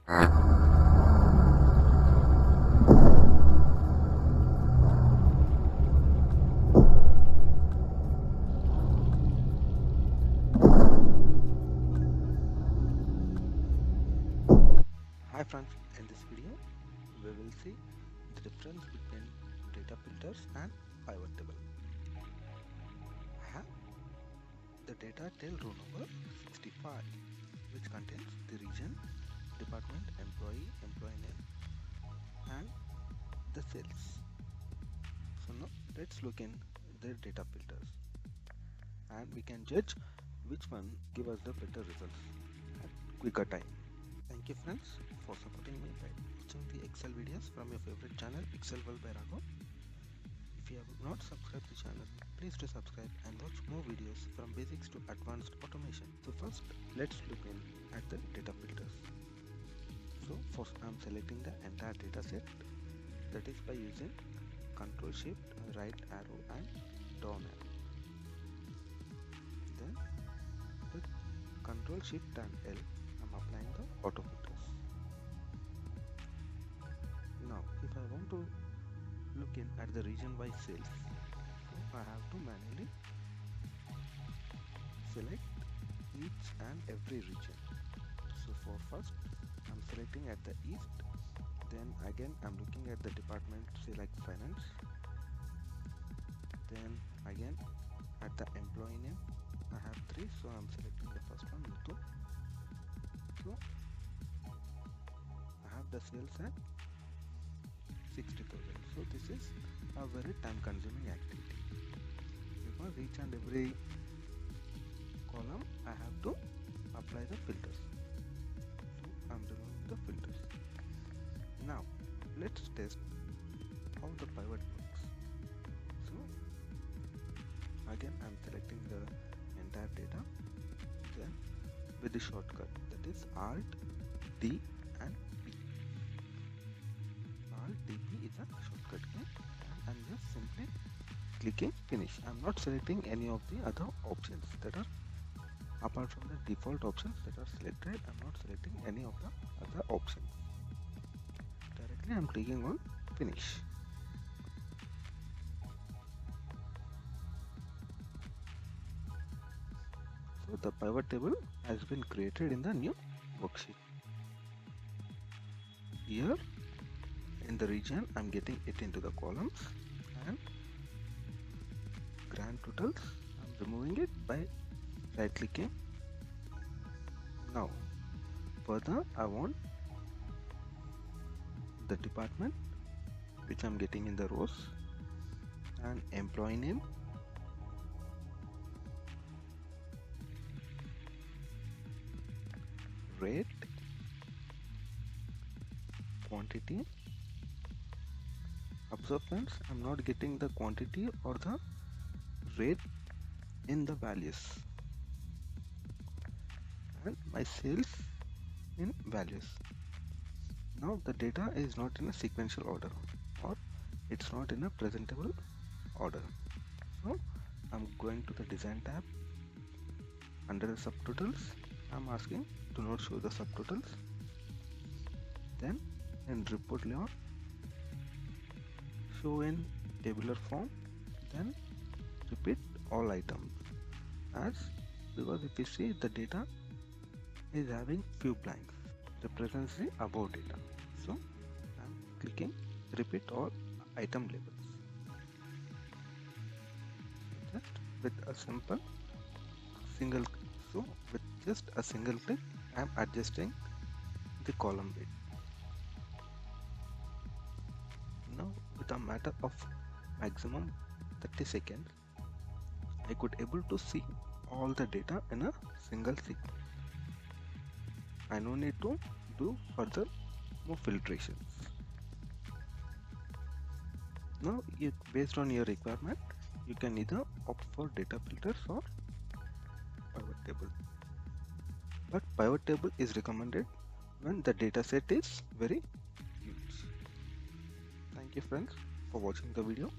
Hi friends, in this video we will see the difference between data filters and pivot table. I have the data till row number 65, which contains the region, department, employee, employee name and the cells. So now let's look in the data filters and we can judge which one give us the better results at quicker time. Thank you friends for supporting me by watching the Excel videos from your favorite channel Excel VBA Macro. If you have not subscribed the channel, please do subscribe and watch more videos from basics to advanced automation. So first let's look in at the data filters. So first I'm selecting the entire data set, that is by using Ctrl Shift right arrow and down arrow. Then with Ctrl Shift and L I'm applying the auto filters. Now if I want to look in at the region by cells, so I have to manually select each and every region. So for first I'm selecting at the east, then again I'm looking at the department, say like finance, then again at the employee name I have 3, so I'm selecting the first one, Muthu. So I have the sales at 60,000. So this is a very time consuming activity because each and every column I have to apply the filters. So I'm removing the filters. Now let's test how the pivot works. So again I'm selecting the entire data, then with the shortcut, that is Alt D and P. Alt DP is a shortcut key and I'm just simply clicking finish. I'm not selecting any of the other options that are apart from the default options that are selected. I'm not selecting any of the other options. Directly I'm clicking on finish. So the pivot table has been created in the new worksheet. Here in the region I'm getting it into the columns and grand totals I'm removing it by right clicking. Now further I want the department which I'm getting in the rows and employee name, rate, quantity. Observe friends, I'm not getting the quantity or the rate in the values and my sales in values. Now the data is not in a sequential order or it's not in a presentable order. So I'm going to the design tab. Under the subtotals I'm asking to not show the subtotals. Then in report layout, show in tabular form, then repeat all items, as because if you see the data is having few blanks, represents the above data. So I'm clicking repeat all item labels. Just with a simple single, so with just a single click I'm adjusting the column width. Now with a matter of maximum 30 seconds I could able to see all the data in a single sequence. I no need to do further more filtrations. Now based on your requirement you can either opt for data filters or pivot table, but pivot table is recommended when the data set is very huge. Thank you friends for watching the video.